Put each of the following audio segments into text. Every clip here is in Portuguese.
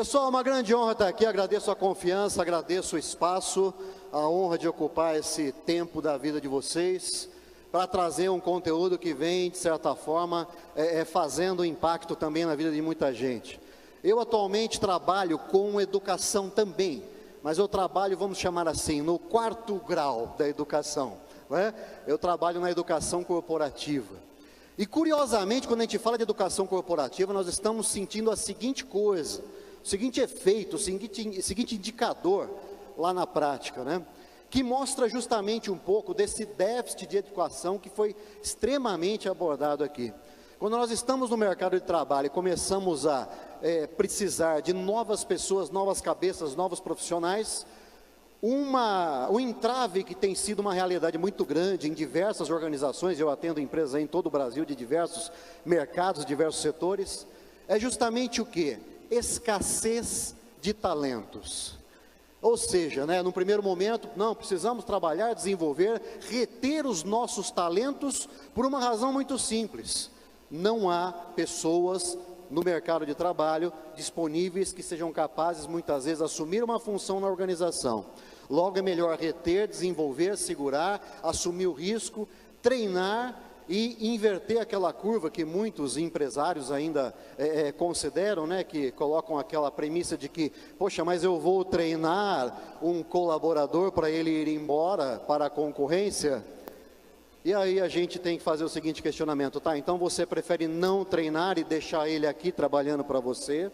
Pessoal, uma grande honra estar aqui, agradeço a confiança, agradeço o espaço, a honra de ocupar esse tempo da vida de vocês, para trazer um conteúdo que vem, de certa forma, fazendo impacto também na vida de muita gente. Eu atualmente trabalho com educação também, mas eu trabalho, vamos chamar assim, no 4º grau da educação, né? Eu trabalho na educação corporativa. E curiosamente, quando a gente fala de educação corporativa, nós estamos sentindo a seguinte coisa, o seguinte efeito, o seguinte indicador lá na prática, né? Que mostra justamente um pouco desse déficit de educação que foi extremamente abordado aqui. Quando nós estamos no mercado de trabalho e começamos a precisar de novas pessoas, novas cabeças, novos profissionais, um entrave que tem sido uma realidade muito grande em diversas organizações, eu atendo empresas em todo o Brasil, de diversos mercados, diversos setores, é justamente o quê? Escassez de talentos. Ou seja, no primeiro momento, não, precisamos trabalhar, desenvolver, reter os nossos talentos por uma razão muito simples. Não há pessoas no mercado de trabalho disponíveis que sejam capazes, muitas vezes, de assumir uma função na organização. Logo, é melhor reter, desenvolver, segurar, assumir o risco, treinar e inverter aquela curva que muitos empresários ainda consideram, que colocam aquela premissa de que, poxa, mas eu vou treinar um colaborador para ele ir embora para a concorrência? E aí a gente tem que fazer o seguinte questionamento, tá? Então você prefere não treinar e deixar ele aqui trabalhando para você?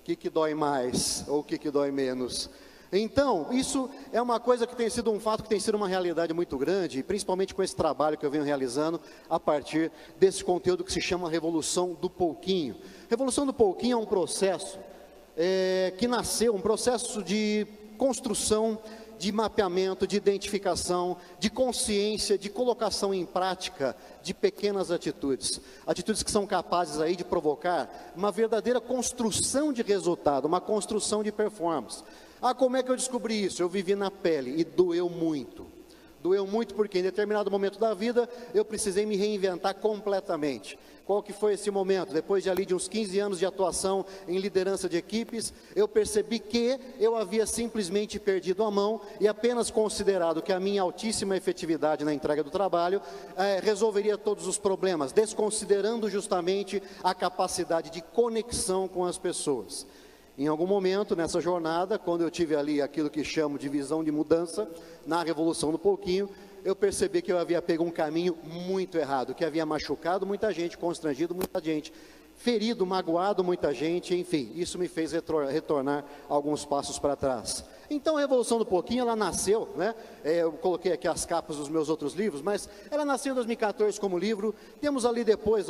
O que dói mais ou o que dói menos? Então, isso é uma coisa que tem sido um fato, que tem sido uma realidade muito grande, principalmente com esse trabalho que eu venho realizando a partir desse conteúdo que se chama Revolução do Pouquinho. Revolução do Pouquinho é um processo que nasceu, um processo de construção, de mapeamento, de identificação, de consciência, de colocação em prática de pequenas atitudes. Atitudes que são capazes aí de provocar uma verdadeira construção de resultado, uma construção de performance. Ah, como é que eu descobri isso? Eu vivi na pele e doeu muito. Doeu muito porque em determinado momento da vida eu precisei me reinventar completamente. Qual que foi esse momento? Depois de uns 15 anos de atuação em liderança de equipes, eu percebi que eu havia simplesmente perdido a mão e apenas considerado que a minha altíssima efetividade na entrega do trabalho resolveria todos os problemas, desconsiderando justamente a capacidade de conexão com as pessoas. Em algum momento nessa jornada, quando eu tive ali aquilo que chamo de visão de mudança, na Revolução do Pouquinho, eu percebi que eu havia pego um caminho muito errado, que havia machucado muita gente, constrangido muita gente, ferido, magoado muita gente, enfim, isso me fez retornar alguns passos para trás. Então a Revolução do Pouquinho, ela nasceu, eu coloquei aqui as capas dos meus outros livros, mas ela nasceu em 2014 como livro, temos ali depois,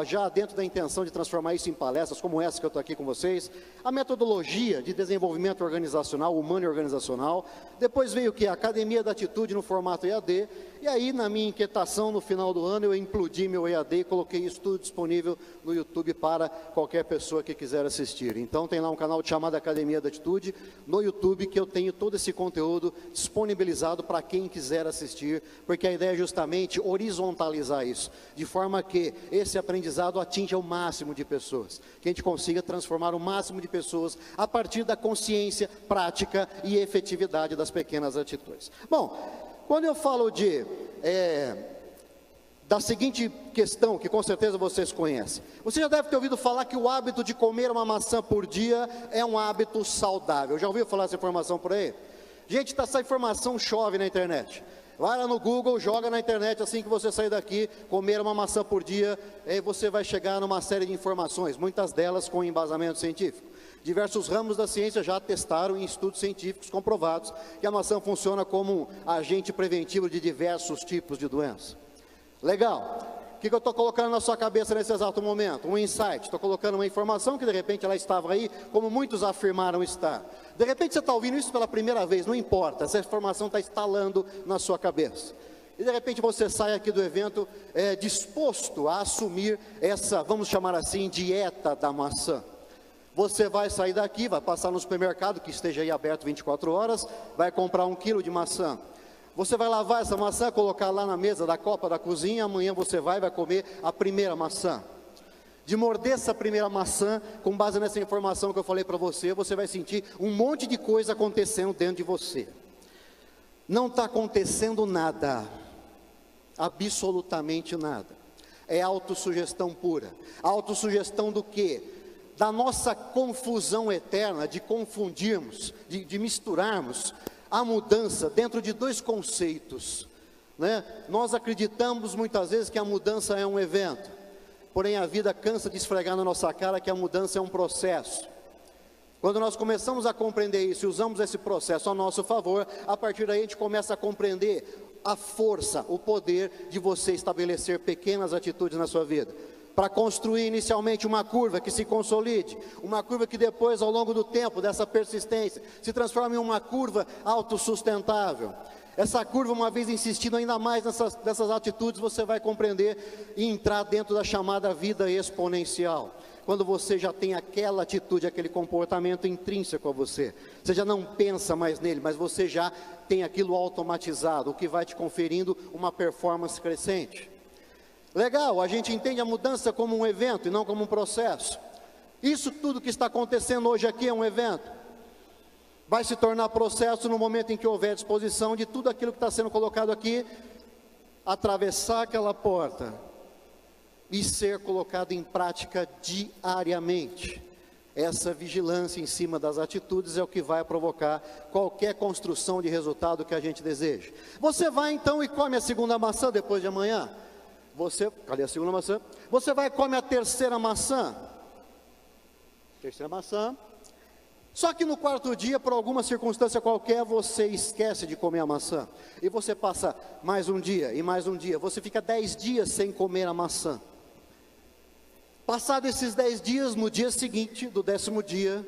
já dentro da intenção de transformar isso em palestras, como essa que eu estou aqui com vocês, a metodologia de desenvolvimento organizacional, humano e organizacional, depois veio o que? A Academia da Atitude no formato EAD, e aí na minha inquietação, no final do ano, eu implodi meu EAD e coloquei isso tudo disponível no YouTube para qualquer pessoa que quiser assistir. Então tem lá um canal chamado Academia da Atitude, no YouTube, que eu tenho todo esse conteúdo disponibilizado para quem quiser assistir, porque a ideia é justamente horizontalizar isso, de forma que esse aprendizado atinja o máximo de pessoas, que a gente consiga transformar o máximo de pessoas a partir da consciência, prática e efetividade das pequenas atitudes. Bom, quando eu falo da seguinte questão, que com certeza vocês conhecem. Você já deve ter ouvido falar que o hábito de comer uma maçã por dia é um hábito saudável. Já ouviu falar essa informação por aí? Gente, essa informação chove na internet. Vai lá no Google, joga na internet assim que você sair daqui, comer uma maçã por dia, aí você vai chegar numa série de informações, muitas delas com embasamento científico. Diversos ramos da ciência já testaram em estudos científicos comprovados que a maçã funciona como um agente preventivo de diversos tipos de doenças. Legal. O que eu estou colocando na sua cabeça nesse exato momento? Um insight. Estou colocando uma informação que de repente ela estava aí, como muitos afirmaram estar. De repente você está ouvindo isso pela primeira vez, não importa, essa informação está instalando na sua cabeça. E de repente você sai aqui do evento disposto a assumir essa, vamos chamar assim, dieta da maçã. Você vai sair daqui, vai passar no supermercado, que esteja aí aberto 24 horas, vai comprar 1 quilo de maçã. Você vai lavar essa maçã, colocar lá na mesa da copa da cozinha, amanhã você vai comer a primeira maçã. de morder essa primeira maçã, com base nessa informação que eu falei para você, você vai sentir um monte de coisa acontecendo dentro de você. Não está acontecendo nada, absolutamente nada. É autossugestão pura. Autossugestão do quê? Da nossa confusão eterna, de confundirmos, de misturarmos a mudança dentro de dois conceitos, né? Nós acreditamos muitas vezes que a mudança é um evento, porém a vida cansa de esfregar na nossa cara que a mudança é um processo. Quando nós começamos a compreender isso e usamos esse processo a nosso favor, a partir daí a gente começa a compreender a força, o poder de você estabelecer pequenas atitudes na sua vida, para construir inicialmente uma curva que se consolide, uma curva que depois, ao longo do tempo, dessa persistência, se transforme em uma curva autossustentável. Essa curva, uma vez insistindo ainda mais nessas atitudes, você vai compreender e entrar dentro da chamada vida exponencial. Quando você já tem aquela atitude, aquele comportamento intrínseco a você, você já não pensa mais nele, mas você já tem aquilo automatizado, o que vai te conferindo uma performance crescente. Legal, a gente entende a mudança como um evento e não como um processo. Isso tudo que está acontecendo hoje aqui é um evento. Vai se tornar processo no momento em que houver disposição de tudo aquilo que está sendo colocado aqui, atravessar aquela porta e ser colocado em prática diariamente. Essa vigilância em cima das atitudes é o que vai provocar qualquer construção de resultado que a gente deseja. Você vai então e come a segunda maçã depois de amanhã. Cadê a segunda maçã? Você vai e come a terceira maçã. Terceira maçã. Só que no quarto dia, por alguma circunstância qualquer, você esquece de comer a maçã. E você passa mais um dia e mais um dia. Você fica 10 dias sem comer a maçã. Passado esses 10 dias, no dia seguinte, do 10º dia,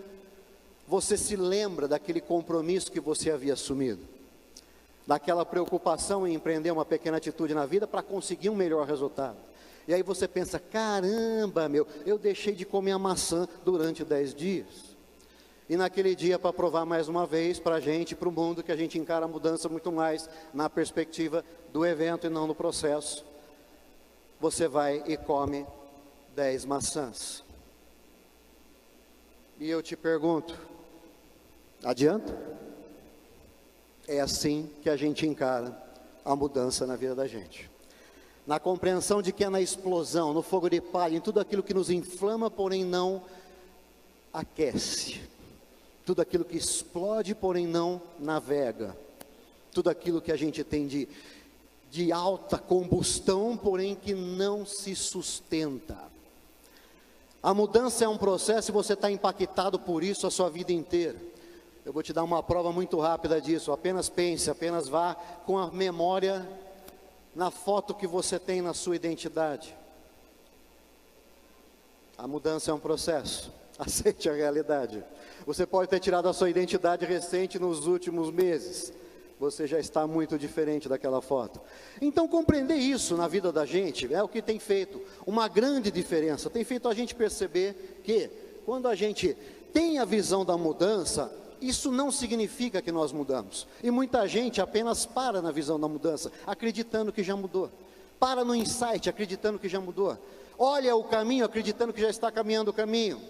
você se lembra daquele compromisso que você havia assumido, daquela preocupação em empreender uma pequena atitude na vida para conseguir um melhor resultado. E aí você pensa, caramba, eu deixei de comer a maçã durante 10 dias. E naquele dia, para provar mais uma vez para a gente, para o mundo, que a gente encara a mudança muito mais na perspectiva do evento e não do processo, você vai e come 10 maçãs. E eu te pergunto, adianta? É assim que a gente encara a mudança na vida da gente. Na compreensão de que é na explosão, no fogo de palha, em tudo aquilo que nos inflama, porém não aquece. Tudo aquilo que explode, porém não navega. Tudo aquilo que a gente tem de alta combustão, porém que não se sustenta. A mudança é um processo e você está impactado por isso a sua vida inteira. Eu vou te dar uma prova muito rápida disso. Apenas pense, apenas vá com a memória na foto que você tem na sua identidade. A mudança é um processo. Aceite a realidade. Você pode ter tirado a sua identidade recente nos últimos meses. Você já está muito diferente daquela foto. Então compreender isso na vida da gente é o que tem feito uma grande diferença. Tem feito a gente perceber que quando a gente tem a visão da mudança, isso não significa que nós mudamos. E muita gente apenas para na visão da mudança, acreditando que já mudou. Para no insight, acreditando que já mudou. Olha o caminho, acreditando que já está caminhando o caminho.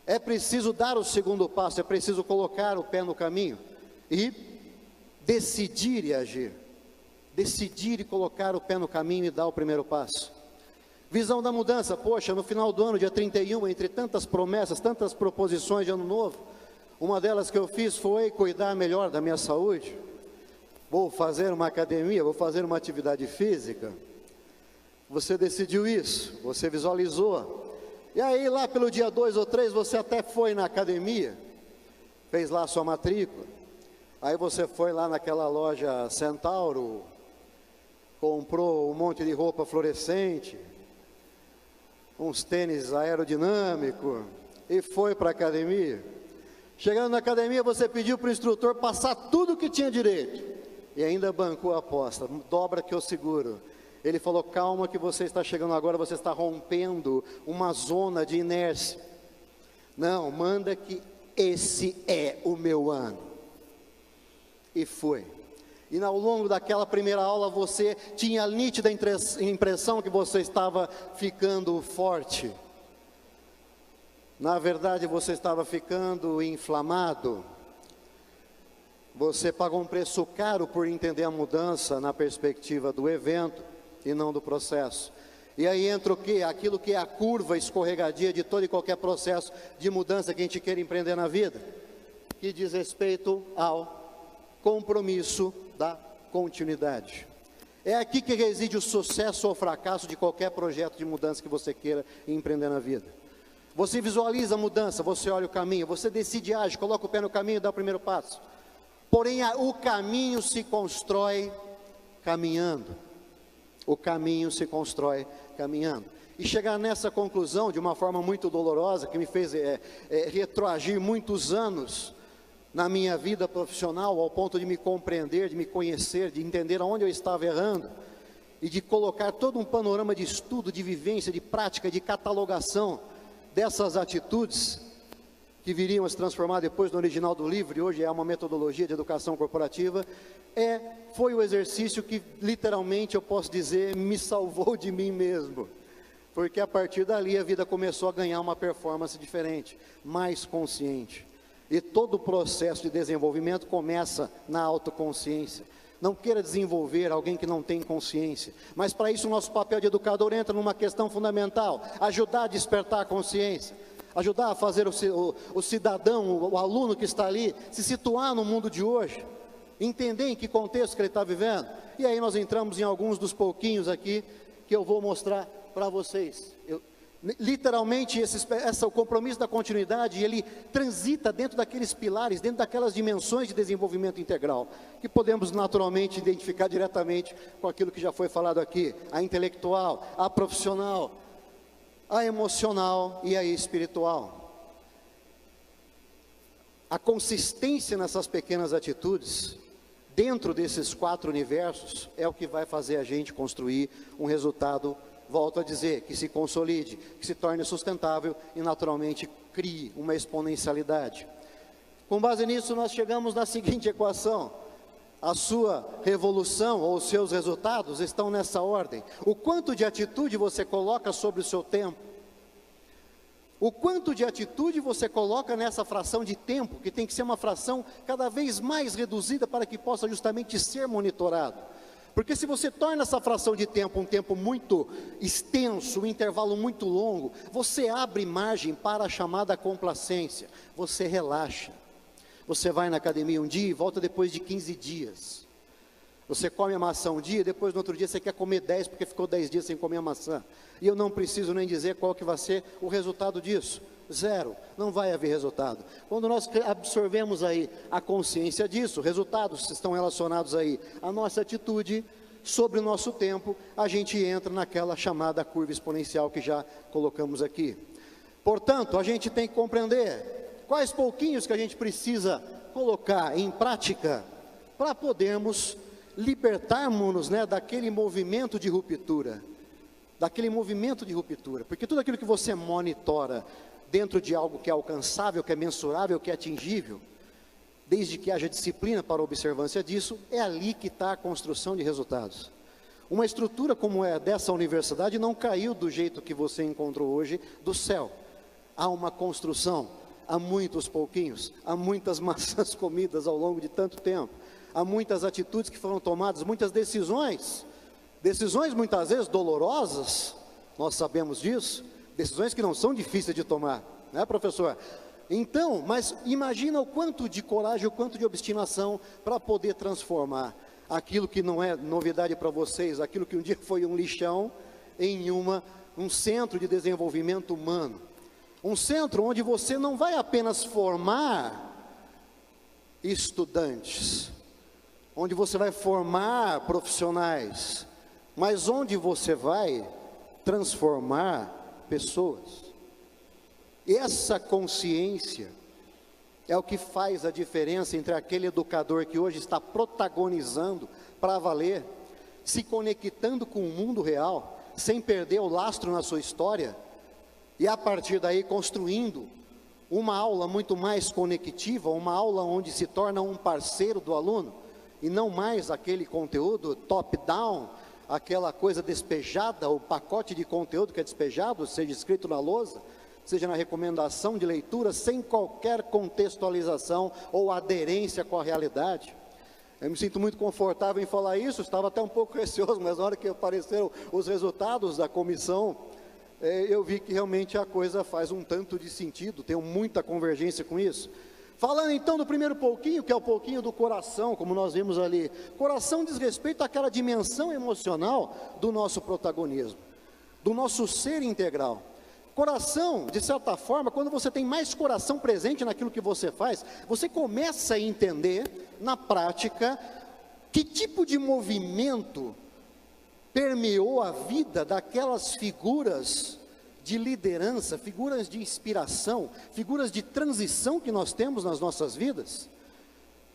É preciso dar o segundo passo, é preciso colocar o pé no caminho e decidir e agir. Decidir e colocar o pé no caminho e dar o primeiro passo. Visão da mudança, poxa, no final do ano, dia 31, entre tantas promessas, tantas proposições de ano novo, uma delas que eu fiz foi cuidar melhor da minha saúde. Vou fazer uma academia, vou fazer uma atividade física. Você decidiu isso, você visualizou. E aí lá pelo dia 2 ou 3 você até foi na academia, fez lá a sua matrícula. Aí você foi lá naquela loja Centauro, comprou um monte de roupa fluorescente, uns tênis aerodinâmicos e foi para a academia. Chegando na academia você pediu para o instrutor passar tudo o que tinha direito e ainda bancou a aposta, dobra que eu seguro. Ele falou, calma que você está chegando agora, você está rompendo uma zona de inércia. Não, manda que esse é o meu ano. E foi. E ao longo daquela primeira aula você tinha a nítida impressão que você estava ficando forte. Na verdade você estava ficando inflamado. Você pagou um preço caro por entender a mudança na perspectiva do evento e não do processo. E aí entra o quê? Aquilo que é a curva escorregadia de todo e qualquer processo de mudança que a gente queira empreender na vida, que diz respeito ao compromisso da continuidade. É aqui que reside o sucesso ou fracasso de qualquer projeto de mudança que você queira empreender na vida. Você visualiza a mudança, você olha o caminho, você decide, age, coloca o pé no caminho e dá o primeiro passo. Porém, o caminho se constrói caminhando. O caminho se constrói caminhando. E chegar nessa conclusão de uma forma muito dolorosa, que me fez retroagir muitos anos na minha vida profissional, ao ponto de me compreender, de me conhecer, de entender aonde eu estava errando, e de colocar todo um panorama de estudo, de vivência, de prática, de catalogação dessas atitudes, que viriam a se transformar depois no original do livro, e hoje é uma metodologia de educação corporativa, foi o exercício que literalmente eu posso dizer, me salvou de mim mesmo, porque a partir dali a vida começou a ganhar uma performance diferente, mais consciente. E todo o processo de desenvolvimento começa na autoconsciência. Não queira desenvolver alguém que não tem consciência, mas para isso o nosso papel de educador entra numa questão fundamental: ajudar a despertar a consciência, ajudar a fazer o cidadão, o aluno que está ali, se situar no mundo de hoje, entender em que contexto que ele está vivendo. E aí nós entramos em alguns dos pouquinhos aqui que eu vou mostrar para vocês. Literalmente, o compromisso da continuidade, ele transita dentro daqueles pilares, dentro daquelas dimensões de desenvolvimento integral, que podemos naturalmente identificar diretamente com aquilo que já foi falado aqui: a intelectual, a profissional, a emocional e a espiritual. A consistência nessas pequenas atitudes, dentro desses 4 universos, é o que vai fazer a gente construir um resultado, volto a dizer, que se consolide, que se torne sustentável e naturalmente crie uma exponencialidade. Com base nisso, nós chegamos na seguinte equação: a sua revolução ou os seus resultados estão nessa ordem. O quanto de atitude você coloca sobre o seu tempo, o quanto de atitude você coloca nessa fração de tempo, que tem que ser uma fração cada vez mais reduzida para que possa justamente ser monitorado. Porque se você torna essa fração de tempo um tempo muito extenso, um intervalo muito longo, você abre margem para a chamada complacência, você relaxa. Você vai na academia um dia e volta depois de 15 dias. Você come a maçã um dia, depois no outro dia você quer comer 10 porque ficou 10 dias sem comer a maçã. E eu não preciso nem dizer qual que vai ser o resultado disso. 0, não vai haver resultado. Quando nós absorvemos aí a consciência disso, resultados estão relacionados aí à nossa atitude sobre o nosso tempo, a gente entra naquela chamada curva exponencial que já colocamos aqui. Portanto, a gente tem que compreender quais pouquinhos que a gente precisa colocar em prática para podermos libertarmos-nos, daquele movimento de ruptura, porque tudo aquilo que você monitora dentro de algo que é alcançável, que é mensurável, que é atingível, desde que haja disciplina para a observância disso, é ali que está a construção de resultados. Uma estrutura como é dessa universidade não caiu do jeito que você encontrou hoje do céu. Há uma construção, há muitos pouquinhos, há muitas maçãs comidas ao longo de tanto tempo, há muitas atitudes que foram tomadas, muitas decisões muitas vezes dolorosas, nós sabemos disso, decisões que não são difíceis de tomar, né, professor? Então, mas imagina o quanto de coragem, o quanto de obstinação para poder transformar aquilo que não é novidade para vocês, aquilo que um dia foi um lixão, em um centro de desenvolvimento humano. Um centro onde você não vai apenas formar estudantes, onde você vai formar profissionais, mas onde você vai transformar pessoas. Essa consciência é o que faz a diferença entre aquele educador que hoje está protagonizando para valer, se conectando com o mundo real, sem perder o lastro na sua história, e a partir daí construindo uma aula muito mais conectiva, uma aula onde se torna um parceiro do aluno, e não mais aquele conteúdo top-down, aquela coisa despejada, o pacote de conteúdo que é despejado, seja escrito na lousa, seja na recomendação de leitura, sem qualquer contextualização ou aderência com a realidade. Eu me sinto muito confortável em falar isso, estava até um pouco receoso, mas na hora que apareceram os resultados da comissão, eu vi que realmente a coisa faz um tanto de sentido, tenho muita convergência com isso. Falando então do primeiro pouquinho, que é o pouquinho do coração, como nós vimos ali. Coração diz respeito àquela dimensão emocional do nosso protagonismo, do nosso ser integral. Coração, de certa forma, quando você tem mais coração presente naquilo que você faz, você começa a entender, na prática, que tipo de movimento permeou a vida daquelas figuras de liderança, figuras de inspiração, figuras de transição que nós temos nas nossas vidas,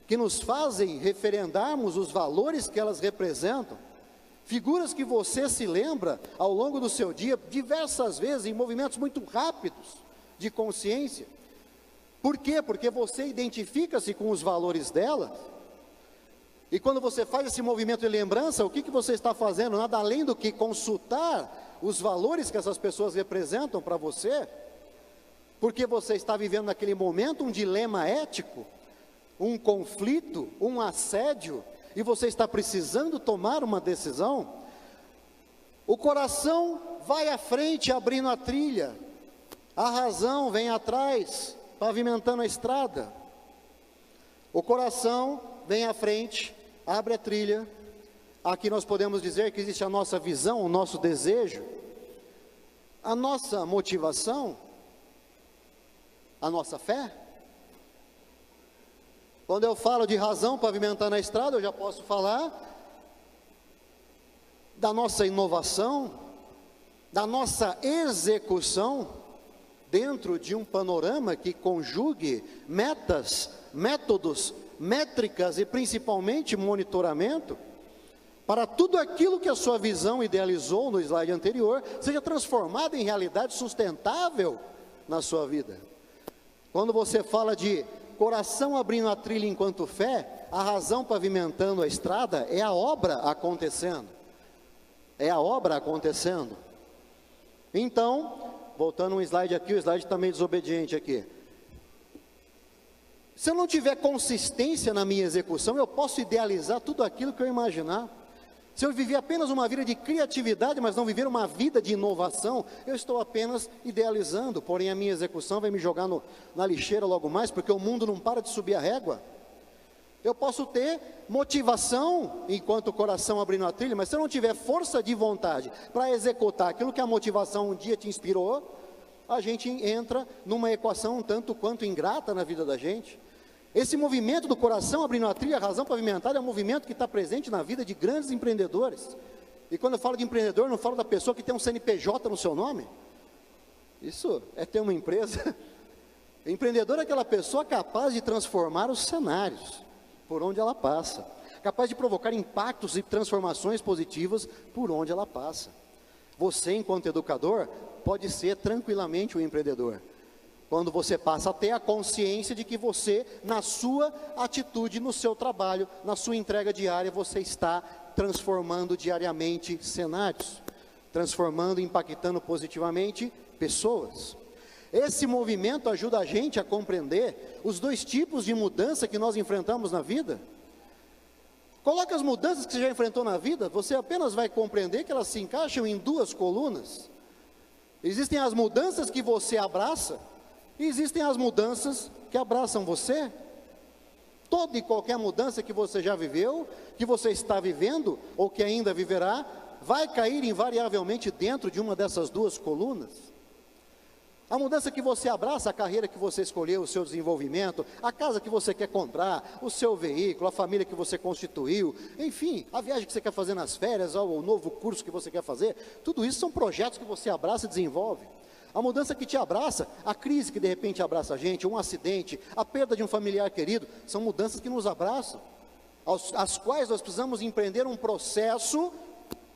que nos fazem referendarmos os valores que elas representam. Figuras que você se lembra ao longo do seu dia, diversas vezes, em movimentos muito rápidos de consciência. Por quê? Porque você identifica-se com os valores delas. E quando você faz esse movimento de lembrança, o que você está fazendo? Nada além do que consultar os valores que essas pessoas representam para você. Porque você está vivendo naquele momento um dilema ético, um conflito, um assédio, e você está precisando tomar uma decisão. O coração vai à frente abrindo a trilha, a razão vem atrás pavimentando a estrada. O coração vem à frente, abre a trilha. Aqui nós podemos dizer que existe a nossa visão, o nosso desejo, a nossa motivação, a nossa fé. Quando eu falo de razão pavimentando a estrada, eu já posso falar da nossa inovação, da nossa execução, dentro de um panorama que conjugue metas, métodos, métricas e principalmente monitoramento, para tudo aquilo que a sua visão idealizou no slide anterior, seja transformado em realidade sustentável na sua vida. Quando você fala de coração abrindo a trilha enquanto fé, a razão pavimentando a estrada, é a obra acontecendo. É a obra acontecendo. Então, voltando um slide aqui, o slide está meio desobediente aqui. Se eu não tiver consistência na minha execução, eu posso idealizar tudo aquilo que eu imaginar. Se eu viver apenas uma vida de criatividade, mas não viver uma vida de inovação, eu estou apenas idealizando, porém a minha execução vai me jogar na lixeira logo mais, porque o mundo não para de subir a régua. Eu posso ter motivação enquanto o coração abrindo a trilha, mas se eu não tiver força de vontade para executar aquilo que a motivação um dia te inspirou, a gente entra numa equação um tanto quanto ingrata na vida da gente. Esse movimento do coração abrindo a trilha, a razão pavimentada, é um movimento que está presente na vida de grandes empreendedores. E quando eu falo de empreendedor, não falo da pessoa que tem um CNPJ no seu nome. Isso é ter uma empresa. Empreendedor é aquela pessoa capaz de transformar os cenários por onde ela passa, capaz de provocar impactos e transformações positivas por onde ela passa. Você, enquanto educador, pode ser tranquilamente um empreendedor, quando você passa a ter a consciência de que você, na sua atitude, no seu trabalho, na sua entrega diária, você está transformando diariamente cenários, transformando e impactando positivamente pessoas. Esse movimento ajuda a gente a compreender os dois tipos de mudança que nós enfrentamos na vida. Coloque as mudanças que você já enfrentou na vida, você apenas vai compreender que elas se encaixam em duas colunas. Existem as mudanças que você abraça, e existem as mudanças que abraçam você. Toda e qualquer mudança que você já viveu, que você está vivendo, ou que ainda viverá, vai cair invariavelmente dentro de uma dessas duas colunas. A mudança que você abraça, a carreira que você escolheu, o seu desenvolvimento, a casa que você quer comprar, o seu veículo, a família que você constituiu, enfim, a viagem que você quer fazer nas férias, ou o novo curso que você quer fazer, tudo isso são projetos que você abraça e desenvolve. A mudança que te abraça, a crise que de repente abraça a gente, um acidente, a perda de um familiar querido, são mudanças que nos abraçam, as quais nós precisamos empreender um processo,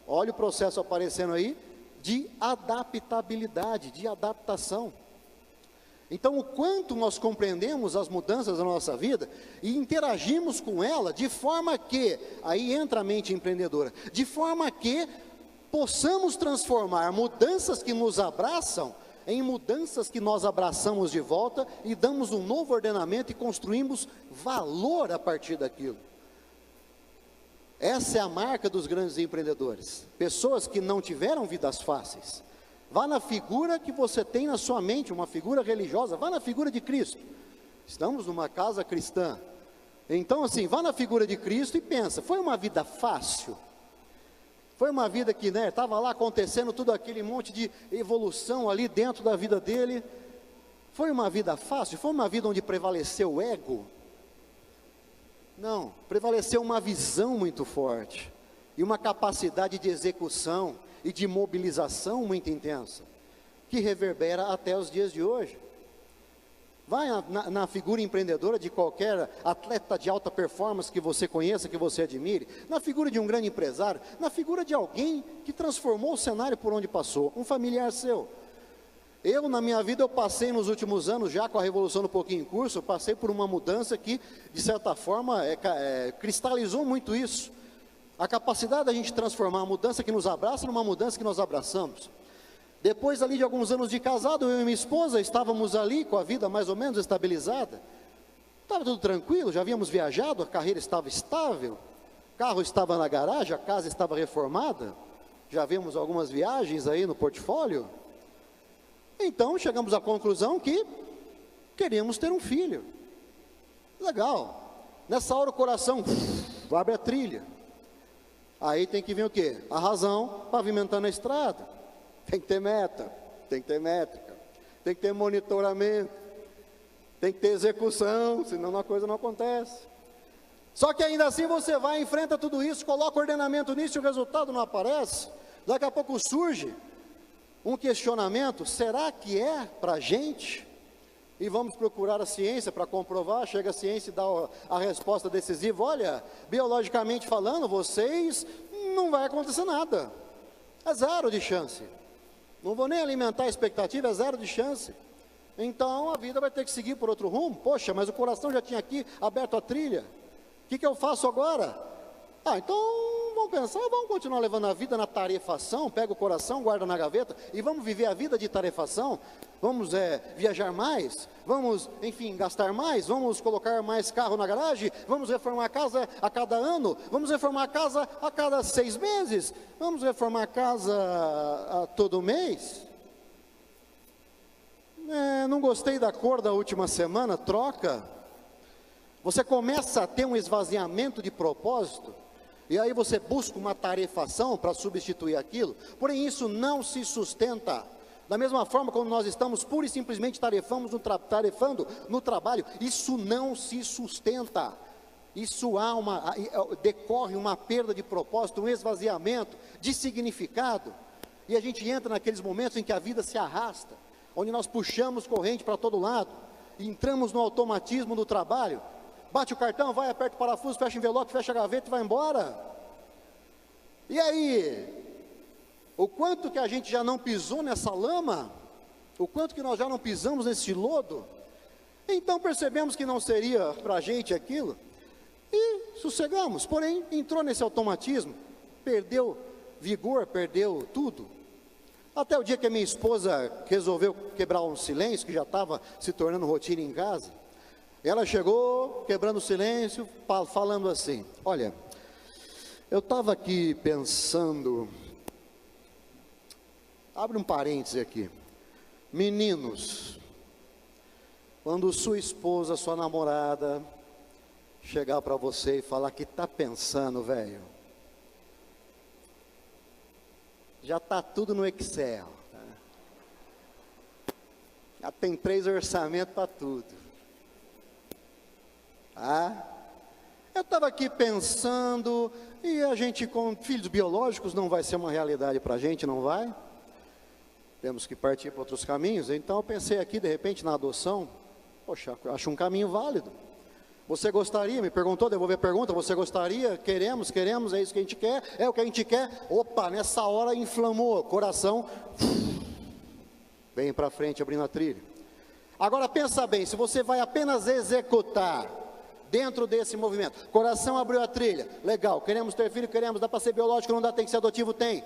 olha o processo aparecendo aí, de adaptabilidade, de adaptação. Então, o quanto nós compreendemos as mudanças da nossa vida e interagimos com ela de forma que, aí entra a mente empreendedora, de forma que possamos transformar mudanças que nos abraçam em mudanças que nós abraçamos de volta e damos um novo ordenamento e construímos valor a partir daquilo. Essa é a marca dos grandes empreendedores, pessoas que não tiveram vidas fáceis. Vá na figura que você tem na sua mente, uma figura religiosa, vá na figura de Cristo. Estamos numa casa cristã. Então assim, vá na figura de Cristo e pensa, foi uma vida fácil? Foi uma vida que, estava lá acontecendo tudo aquele monte de evolução ali dentro da vida dele. Foi uma vida fácil? Foi uma vida onde prevaleceu o ego? Não, prevaleceu uma visão muito forte e uma capacidade de execução e de mobilização muito intensa, que reverbera até os dias de hoje. Vai na figura empreendedora de qualquer atleta de alta performance que você conheça, que você admire, na figura de um grande empresário, na figura de alguém que transformou o cenário por onde passou, um familiar seu. Eu, na minha vida, eu passei nos últimos anos, já com a Revolução do Pouquinho em Curso, eu passei por uma mudança que, de certa forma, cristalizou muito isso. A capacidade da gente transformar a mudança que nos abraça numa mudança que nós abraçamos. Depois ali de alguns anos de casado, eu e minha esposa estávamos ali com a vida mais ou menos estabilizada. Estava tudo tranquilo, já havíamos viajado, a carreira estava estável, o carro estava na garagem, a casa estava reformada, já vimos algumas viagens aí no portfólio. Então chegamos à conclusão que queríamos ter um filho. Legal. Nessa hora o coração abre a trilha. Aí tem que vir o quê? A razão pavimentando a estrada. Tem que ter meta, tem que ter métrica, tem que ter monitoramento, tem que ter execução, senão a coisa não acontece. Só que ainda assim você vai, enfrenta tudo isso, coloca ordenamento nisso e o resultado não aparece. Daqui a pouco surge um questionamento, será que é para a gente? E vamos procurar a ciência para comprovar, chega a ciência e dá a resposta decisiva, olha, biologicamente falando, vocês, não vai acontecer nada, é zero de chance, não vou nem alimentar a expectativa, é zero de chance, então a vida vai ter que seguir por outro rumo. Poxa, mas o coração já tinha aqui aberto a trilha, o que eu faço agora? Então vamos pensar, vamos continuar levando a vida na tarefação, pega o coração, guarda na gaveta, e vamos viver a vida de tarefação, vamos viajar mais, vamos, enfim, gastar mais, vamos colocar mais carro na garagem, vamos reformar a casa a cada ano, vamos reformar a casa a cada 6 meses, vamos reformar a casa a todo mês. Não gostei da cor da última semana, troca. Você começa a ter um esvaziamento de propósito, e aí você busca uma tarefação para substituir aquilo, porém isso não se sustenta. Da mesma forma, quando nós estamos pura e simplesmente tarefando no trabalho, isso não se sustenta. Isso decorre uma perda de propósito, um esvaziamento de significado, e a gente entra naqueles momentos em que a vida se arrasta, onde nós puxamos corrente para todo lado, e entramos no automatismo do trabalho, bate o cartão, vai, aperta o parafuso, fecha o envelope, fecha a gaveta e vai embora. E aí, o quanto que a gente já não pisou nessa lama, o quanto que nós já não pisamos nesse lodo, então percebemos que não seria para a gente aquilo, e sossegamos, porém entrou nesse automatismo, perdeu vigor, perdeu tudo, até o dia que a minha esposa resolveu quebrar um silêncio, que já estava se tornando rotina em casa. Ela chegou, quebrando o silêncio, falando assim, olha, eu estava aqui pensando, abre um parêntese aqui, meninos, quando sua esposa, sua namorada, chegar para você e falar que está pensando, velho, já está tudo no Excel, tá? Já tem 3 orçamentos para tudo. Eu estava aqui pensando, e a gente com filhos biológicos não vai ser uma realidade para a gente, não vai? Temos que partir para outros caminhos, então eu pensei aqui de repente na adoção, poxa, acho um caminho válido. Você gostaria, me perguntou, devolver a pergunta, você gostaria, queremos, é isso que a gente quer, é o que a gente quer, opa, nessa hora inflamou, coração, vem para frente abrindo a trilha. Agora pensa bem, se você vai apenas executar dentro desse movimento, coração abriu a trilha, legal, queremos ter filho, queremos, dá para ser biológico, não dá, tem que ser adotivo, tem.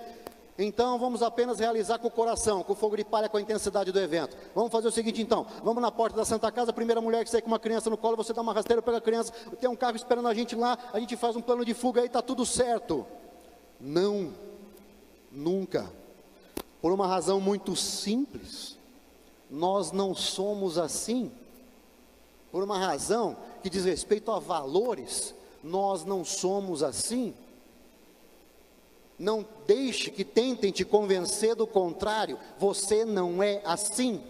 Então vamos apenas realizar com o coração, com o fogo de palha, com a intensidade do evento. Vamos fazer o seguinte então, vamos na porta da Santa Casa, a primeira mulher que sair com uma criança no colo, você dá uma rasteira, pega a criança, tem um carro esperando a gente lá, a gente faz um plano de fuga aí, está tudo certo. Não, nunca. Por uma razão muito simples, nós não somos assim. Por uma razão que diz respeito a valores, nós não somos assim. Não deixe que tentem te convencer do contrário, você não é assim.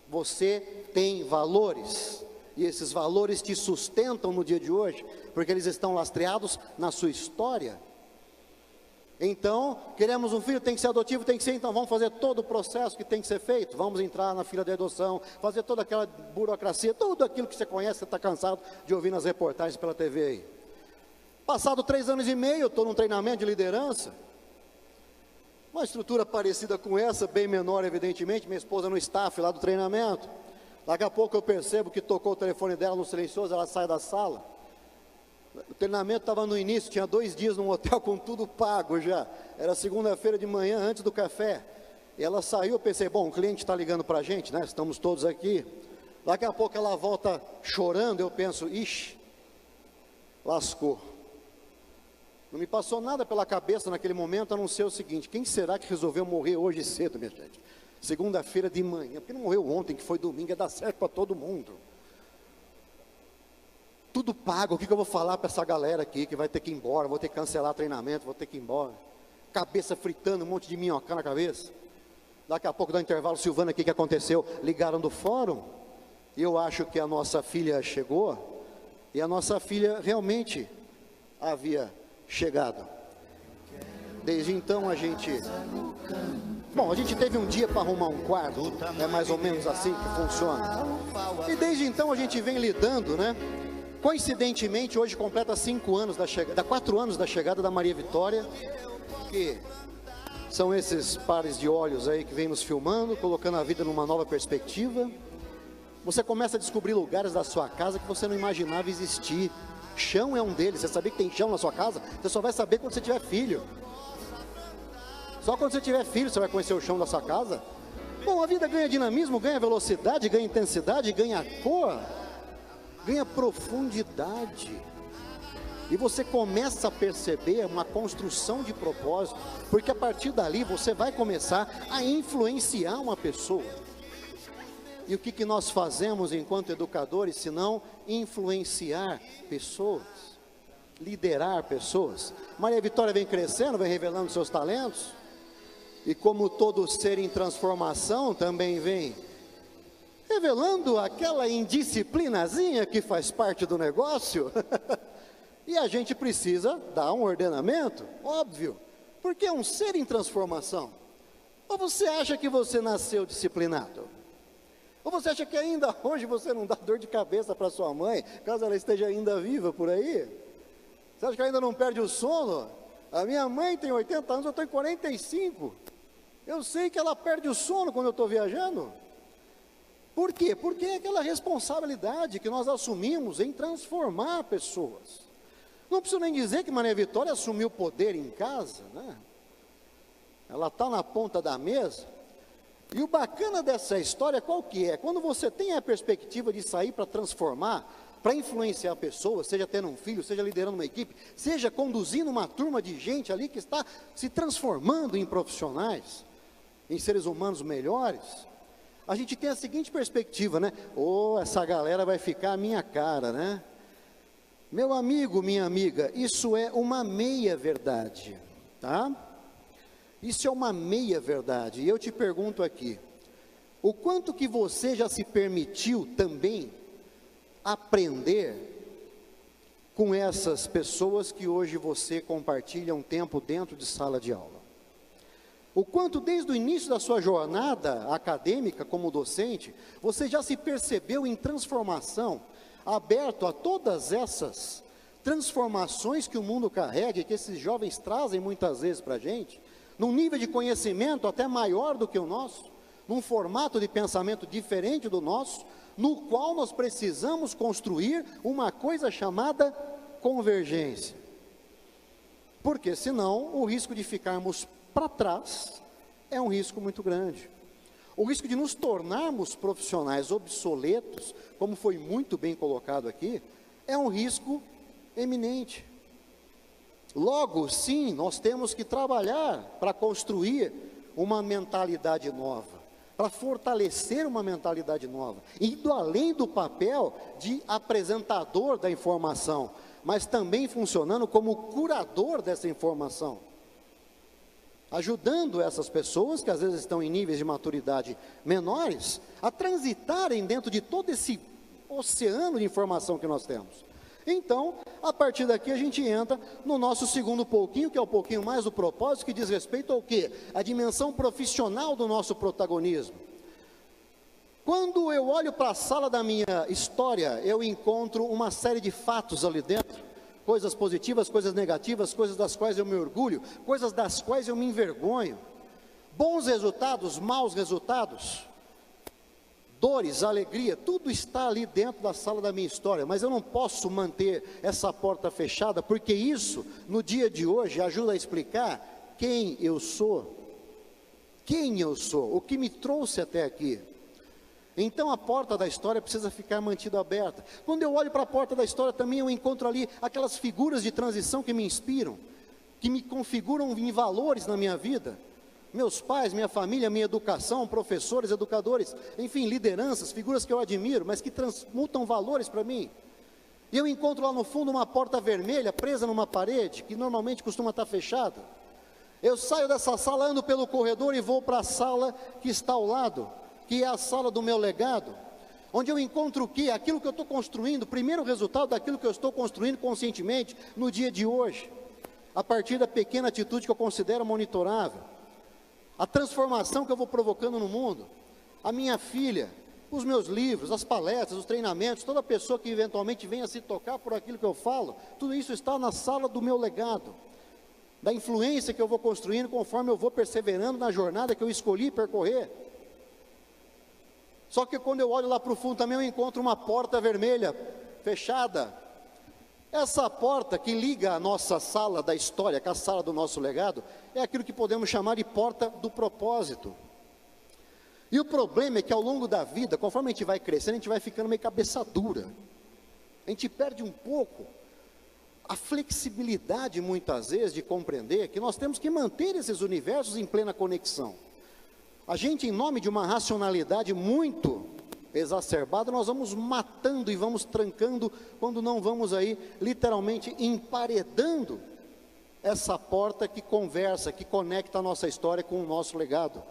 Você tem valores, e esses valores te sustentam no dia de hoje, porque eles estão lastreados na sua história. Então, queremos um filho, tem que ser adotivo, tem que ser, então vamos fazer todo o processo que tem que ser feito, vamos entrar na fila de adoção, fazer toda aquela burocracia, tudo aquilo que você conhece, você está cansado de ouvir nas reportagens pela TV aí. Passado 3 anos e meio, eu estou num treinamento de liderança, uma estrutura parecida com essa, bem menor evidentemente, minha esposa no staff lá do treinamento, daqui a pouco eu percebo que tocou o telefone dela no silencioso, ela sai da sala. O treinamento estava no início, tinha 2 dias num hotel com tudo pago já, era segunda-feira de manhã antes do café, e ela saiu, eu pensei, bom, o cliente está ligando para a gente, né, estamos todos aqui, daqui a pouco ela volta chorando, eu penso, ixi, lascou, não me passou nada pela cabeça naquele momento, a não ser o seguinte, quem será que resolveu morrer hoje cedo, minha gente, segunda-feira de manhã, porque não morreu ontem, que foi domingo, ia dar certo para todo mundo, tudo pago, o que eu vou falar para essa galera aqui, que vai ter que ir embora, vou ter que cancelar treinamento, vou ter que ir embora, cabeça fritando, um monte de minhoca na cabeça, daqui a pouco dá um intervalo, Silvana, o que aconteceu? Ligaram do fórum, e eu acho que a nossa filha chegou, e a nossa filha realmente havia chegado, desde então a gente, bom, a gente teve um dia para arrumar um quarto, é mais ou menos assim que funciona, e desde então a gente vem lidando, né, coincidentemente, hoje completa 5 anos da chegada, 4 anos da chegada da Maria Vitória, que são esses pares de olhos aí que vem nos filmando, colocando a vida numa nova perspectiva. Você começa a descobrir lugares da sua casa que você não imaginava existir. Chão é um deles. Você sabia que tem chão na sua casa? Você só vai saber quando você tiver filho. Só quando você tiver filho você vai conhecer o chão da sua casa. Bom, a vida ganha dinamismo, ganha velocidade, ganha intensidade, ganha cor, ganha profundidade, e você começa a perceber uma construção de propósito, porque a partir dali você vai começar a influenciar uma pessoa, e o que nós fazemos enquanto educadores, se não influenciar pessoas, liderar pessoas. Maria Vitória vem crescendo, vem revelando seus talentos, e como todo ser em transformação, também vem revelando aquela indisciplinazinha que faz parte do negócio, e a gente precisa dar um ordenamento, óbvio, porque é um ser em transformação. Ou você acha que você nasceu disciplinado? Ou você acha que ainda hoje você não dá dor de cabeça para sua mãe, caso ela esteja ainda viva por aí? Você acha que ainda não perde o sono? A minha mãe tem 80 anos, eu estou em 45, eu sei que ela perde o sono quando eu estou viajando. Por quê? Porque é aquela responsabilidade que nós assumimos em transformar pessoas. Não preciso nem dizer que Maria Vitória assumiu o poder em casa, né? Ela está na ponta da mesa. E o bacana dessa história qual que é? Quando você tem a perspectiva de sair para transformar, para influenciar pessoas, seja tendo um filho, seja liderando uma equipe, seja conduzindo uma turma de gente ali que está se transformando em profissionais, em seres humanos melhores, a gente tem a seguinte perspectiva, né? Oh, essa galera vai ficar a minha cara, né? Meu amigo, minha amiga, isso é uma meia verdade, tá? Isso é uma meia verdade, e eu te pergunto aqui, o quanto que você já se permitiu também aprender com essas pessoas que hoje você compartilha um tempo dentro de sala de aula? O quanto desde o início da sua jornada acadêmica como docente, você já se percebeu em transformação, aberto a todas essas transformações que o mundo carrega e que esses jovens trazem muitas vezes para a gente, num nível de conhecimento até maior do que o nosso, num formato de pensamento diferente do nosso, no qual nós precisamos construir uma coisa chamada convergência. Porque senão o risco de ficarmos para trás é um risco muito grande. O risco de nos tornarmos profissionais obsoletos, como foi muito bem colocado aqui, é um risco eminente. Logo, sim, nós temos que trabalhar para construir uma mentalidade nova, para fortalecer uma mentalidade nova, indo além do papel de apresentador da informação, mas também funcionando como curador dessa informação, ajudando essas pessoas, que às vezes estão em níveis de maturidade menores, a transitarem dentro de todo esse oceano de informação que nós temos. Então, a partir daqui a gente entra no nosso segundo pouquinho, que é um pouquinho mais do propósito, que diz respeito ao quê? A dimensão profissional do nosso protagonismo. Quando eu olho para a sala da minha história, eu encontro uma série de fatos ali dentro, coisas positivas, coisas negativas, coisas das quais eu me orgulho, coisas das quais eu me envergonho, bons resultados, maus resultados, dores, alegria, tudo está ali dentro da sala da minha história, mas eu não posso manter essa porta fechada, porque isso, no dia de hoje, ajuda a explicar quem eu sou, o que me trouxe até aqui. Então a porta da história precisa ficar mantida aberta. Quando eu olho para a porta da história também eu encontro ali aquelas figuras de transição que me inspiram, que me configuram em valores na minha vida. Meus pais, minha família, minha educação, professores, educadores, enfim, lideranças, figuras que eu admiro, mas que transmutam valores para mim. E eu encontro lá no fundo uma porta vermelha presa numa parede, que normalmente costuma estar fechada. Eu saio dessa sala, ando pelo corredor e vou para a sala que está ao lado, que é a sala do meu legado, onde eu encontro o quê? Aquilo que eu estou construindo, o primeiro resultado daquilo que eu estou construindo conscientemente no dia de hoje, a partir da pequena atitude que eu considero monitorável, a transformação que eu vou provocando no mundo, a minha filha, os meus livros, as palestras, os treinamentos, toda pessoa que eventualmente venha se tocar por aquilo que eu falo, tudo isso está na sala do meu legado, da influência que eu vou construindo conforme eu vou perseverando na jornada que eu escolhi percorrer. Só que quando eu olho lá para o fundo também eu encontro uma porta vermelha, fechada. Essa porta que liga a nossa sala da história com a sala do nosso legado, é aquilo que podemos chamar de porta do propósito. E o problema é que ao longo da vida, conforme a gente vai crescendo, a gente vai ficando meio cabeça dura. A gente perde um pouco a flexibilidade, muitas vezes, de compreender que nós temos que manter esses universos em plena conexão. A gente, em nome de uma racionalidade muito exacerbada, nós vamos matando e vamos trancando, quando não vamos aí, literalmente, emparedando essa porta que conversa, que conecta a nossa história com o nosso legado.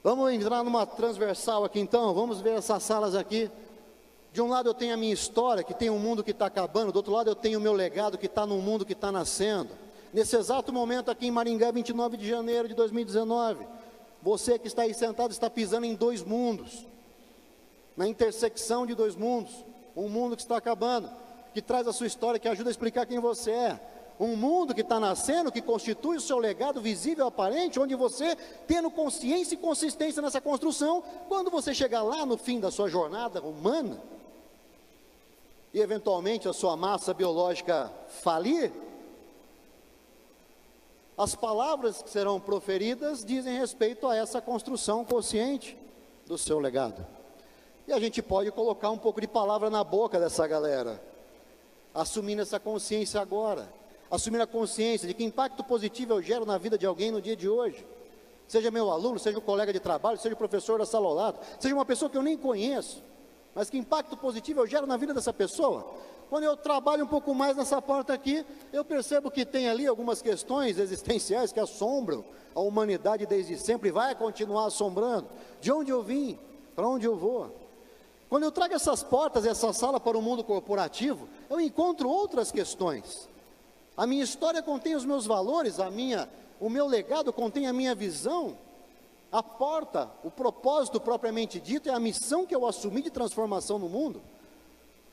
Vamos entrar numa transversal aqui então, vamos ver essas salas aqui. De um lado eu tenho a minha história, que tem um mundo que está acabando, do outro lado eu tenho o meu legado, que está num mundo que está nascendo. Nesse exato momento aqui em Maringá, 29 de janeiro de 2019, você que está aí sentado está pisando em dois mundos, na intersecção de dois mundos, um mundo que está acabando, que traz a sua história, que ajuda a explicar quem você é, um mundo que está nascendo, que constitui o seu legado visível, aparente, onde você, tendo consciência e consistência nessa construção, quando você chegar lá no fim da sua jornada humana, e eventualmente a sua massa biológica falir, as palavras que serão proferidas dizem respeito a essa construção consciente do seu legado. E a gente pode colocar um pouco de palavra na boca dessa galera, assumindo essa consciência agora, assumindo a consciência de que impacto positivo eu gero na vida de alguém no dia de hoje, seja meu aluno, seja um colega de trabalho, seja o professor da sala ao lado, seja uma pessoa que eu nem conheço, mas que impacto positivo eu gero na vida dessa pessoa. Quando eu trabalho um pouco mais nessa porta aqui, eu percebo que tem ali algumas questões existenciais que assombram a humanidade desde sempre, e vai continuar assombrando. De onde eu vim? Para onde eu vou? Quando eu trago essas portas, essa sala para o mundo corporativo, eu encontro outras questões. A minha história contém os meus valores, o meu legado contém a minha visão. A porta, o propósito propriamente dito, é a missão que eu assumi de transformação no mundo.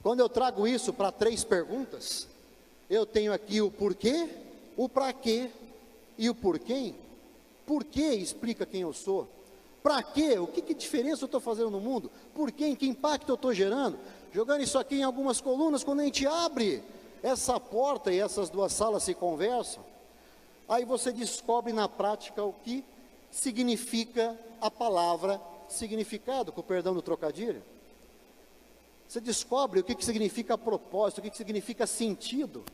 Quando eu trago isso para 3 perguntas, eu tenho aqui o porquê, o para quê e o porquê. Porquê explica quem eu sou. Para quê? O que diferença eu estou fazendo no mundo? Por quem? Que impacto eu estou gerando? Jogando isso aqui em algumas colunas, quando a gente abre essa porta e essas duas salas se conversam, aí você descobre na prática o que significa a palavra significado, com o perdão do trocadilho. Você descobre o que significa propósito, o que significa sentido.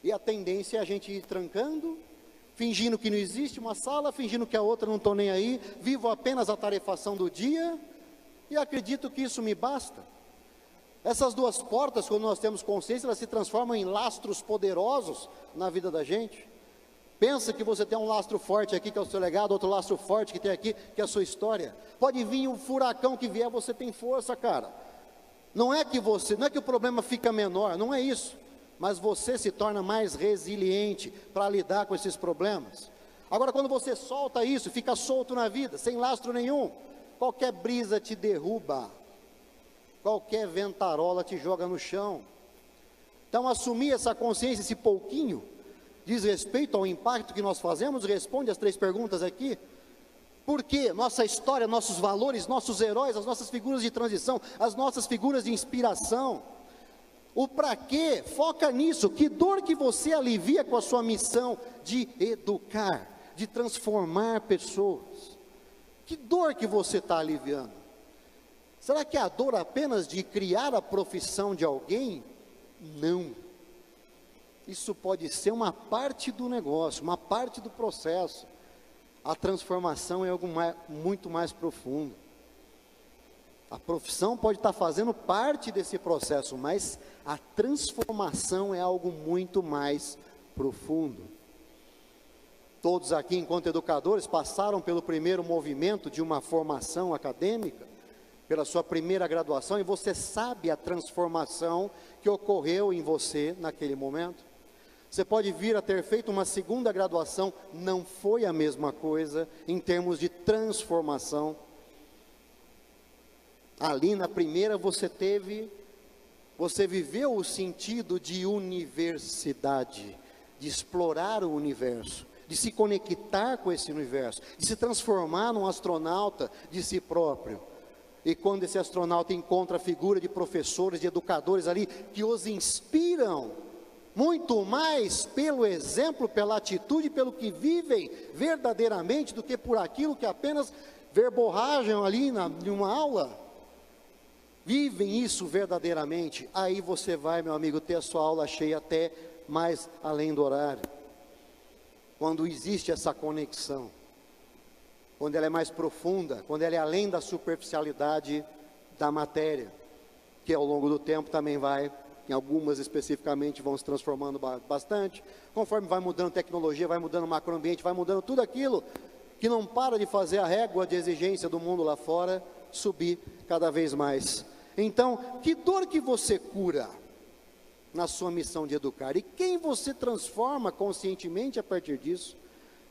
E a tendência é a gente ir trancando, fingindo que não existe uma sala, fingindo que a outra não estou nem aí, vivo apenas a tarefação do dia, e acredito que isso me basta. Essas duas portas, quando nós temos consciência, elas se transformam em lastros poderosos na vida da gente. Pensa que você tem um lastro forte aqui, que é o seu legado, outro lastro forte que tem aqui, que é a sua história. Pode vir um furacão que vier, você tem força, cara. Não é que o problema fica menor, não é isso. Mas você se torna mais resiliente para lidar com esses problemas. Agora, quando você solta isso, fica solto na vida, sem lastro nenhum, qualquer brisa te derruba, qualquer ventarola te joga no chão. Então, assumir essa consciência, esse pouquinho, diz respeito ao impacto que nós fazemos, responde as 3 perguntas aqui. Por quê? Nossa história, nossos valores, nossos heróis, as nossas figuras de transição, as nossas figuras de inspiração. O para quê? Foca nisso. Que dor que você alivia com a sua missão de educar, de transformar pessoas? Que dor que você está aliviando? Será que é a dor apenas de criar a profissão de alguém? Não. Isso pode ser uma parte do negócio, uma parte do processo. A transformação é algo muito mais profundo. A profissão pode estar fazendo parte desse processo, mas a transformação é algo muito mais profundo. Todos aqui, enquanto educadores, passaram pelo primeiro movimento de uma formação acadêmica, pela sua primeira graduação, e você sabe a transformação que ocorreu em você naquele momento. Você pode vir a ter feito uma segunda graduação, não foi a mesma coisa em termos de transformação. Ali na primeira você viveu o sentido de universidade, de explorar o universo, de se conectar com esse universo, de se transformar num astronauta de si próprio. E quando esse astronauta encontra a figura de professores, de educadores ali, que os inspiram, muito mais pelo exemplo, pela atitude, pelo que vivem verdadeiramente, do que por aquilo que apenas verborragem ali em uma aula. Vivem isso verdadeiramente, aí você vai, meu amigo, ter a sua aula cheia até mais além do horário. Quando existe essa conexão, quando ela é mais profunda, quando ela é além da superficialidade da matéria, que ao longo do tempo também vai, em algumas especificamente vão se transformando bastante, conforme vai mudando tecnologia, vai mudando o macroambiente, vai mudando tudo aquilo que não para de fazer a régua de exigência do mundo lá fora subir cada vez mais. Então, que dor que você cura na sua missão de educar? E quem você transforma conscientemente a partir disso?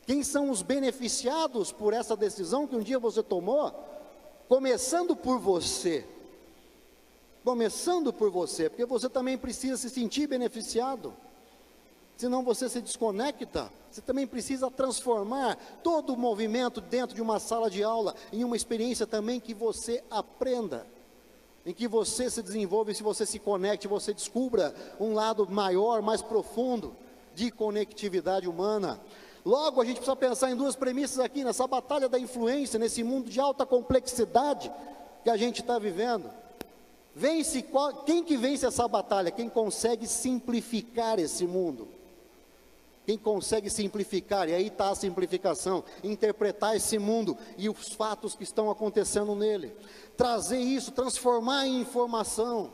Quem são os beneficiados por essa decisão que um dia você tomou? Começando por você. Começando por você, porque você também precisa se sentir beneficiado. Senão você se desconecta. Você também precisa transformar todo o movimento dentro de uma sala de aula em uma experiência também que você aprenda, em que você se desenvolva, se você se conecte, você descubra um lado maior, mais profundo de conectividade humana. Logo, a gente precisa pensar em 2 premissas aqui, nessa batalha da influência, nesse mundo de alta complexidade que a gente está vivendo. Quem que vence essa batalha? Quem consegue simplificar esse mundo. Quem consegue simplificar, e aí está a simplificação, interpretar esse mundo e os fatos que estão acontecendo nele. Trazer isso, transformar em informação.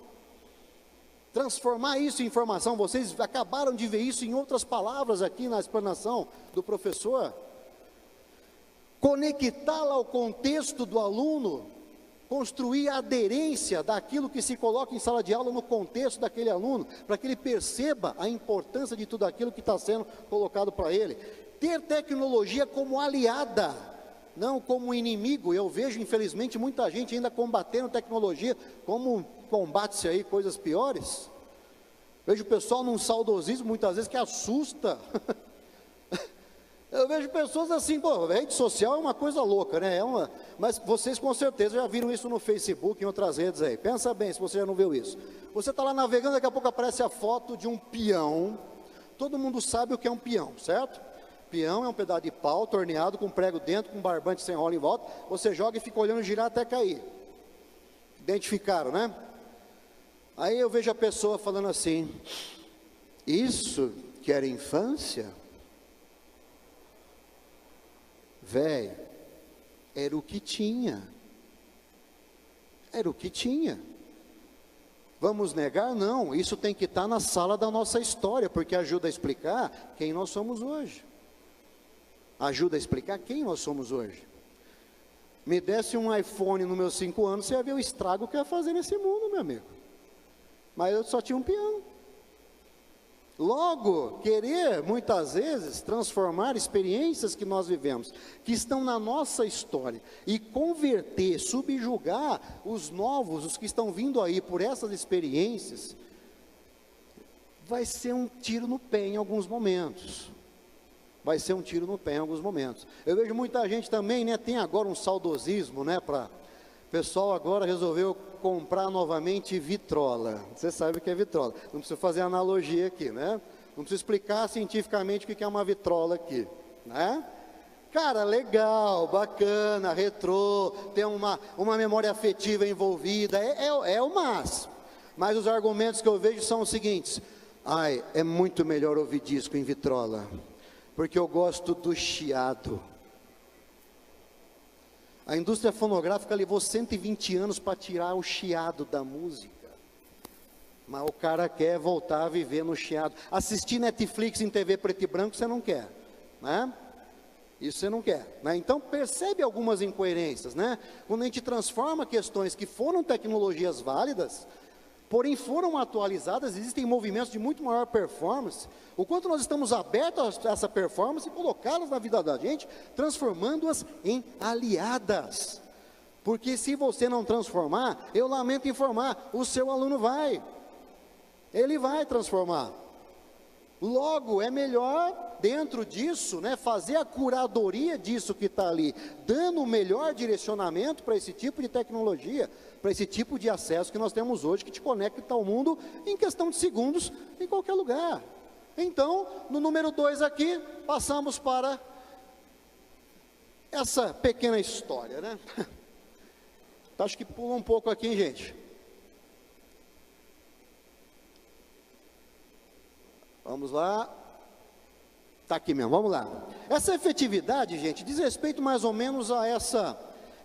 Transformar isso em informação. Vocês acabaram de ver isso em outras palavras aqui na explanação do professor. Conectá-la ao contexto do aluno, construir a aderência daquilo que se coloca em sala de aula no contexto daquele aluno, para que ele perceba a importância de tudo aquilo que está sendo colocado para ele. Ter tecnologia como aliada, não como inimigo. Eu vejo, infelizmente, muita gente ainda combatendo tecnologia, como combate-se aí coisas piores. Vejo o pessoal num saudosismo, muitas vezes, que assusta. Eu vejo pessoas assim, pô, rede social é uma coisa louca, né? Mas vocês com certeza já viram isso no Facebook, em outras redes aí. Pensa bem se você já não viu isso. Você está lá navegando, daqui a pouco aparece a foto de um peão. Todo mundo sabe o que é um peão, certo? Peão é um pedaço de pau torneado com prego dentro, com barbante sem rola em volta. Você joga e fica olhando girar até cair. Identificaram, né? Aí eu vejo a pessoa falando assim: isso que era infância? Velho, era o que tinha. Era o que tinha. Vamos negar? Não, isso tem que estar na sala da nossa história, porque ajuda a explicar quem nós somos hoje. Ajuda a explicar quem nós somos hoje. Me desse um iPhone nos meus 5 anos, você ia ver o estrago que eu ia fazer nesse mundo, meu amigo. Mas eu só tinha um piano. Logo, querer, muitas vezes, transformar experiências que nós vivemos, que estão na nossa história, e converter, subjugar os novos, os que estão vindo aí por essas experiências, vai ser um tiro no pé em alguns momentos. Vai ser um tiro no pé em alguns momentos. Eu vejo muita gente também, né, tem agora um saudosismo, né, o pessoal agora resolveu comprar novamente vitrola. Você sabe o que é vitrola. Não precisa fazer analogia aqui, né? Não precisa explicar cientificamente o que é uma vitrola aqui, né? Cara, legal, bacana, retrô, tem uma memória afetiva envolvida, é o máximo. Mas os argumentos que eu vejo são os seguintes: ai, é muito melhor ouvir disco em vitrola, porque eu gosto do chiado. A indústria fonográfica levou 120 anos para tirar o chiado da música. Mas o cara quer voltar a viver no chiado. Assistir Netflix em TV preto e branco você não quer, né? Isso você não quer, né? Então percebe algumas incoerências, né? Quando a gente transforma questões que foram tecnologias válidas, porém foram atualizadas, existem movimentos de muito maior performance, o quanto nós estamos abertos a essa performance e colocá-las na vida da gente, transformando-as em aliadas. Porque se você não transformar, eu lamento informar, o seu aluno vai, ele vai transformar. Logo, é melhor, dentro disso, né, fazer a curadoria disso que está ali, dando o melhor direcionamento para esse tipo de tecnologia, para esse tipo de acesso que nós temos hoje, que te conecta ao mundo em questão de segundos, em qualquer lugar. Então, no número 2 aqui, passamos para essa pequena história, né? Então, acho que pula um pouco aqui, hein, gente? Vamos lá. Está aqui mesmo, vamos lá. Essa efetividade, gente, diz respeito mais ou menos a essa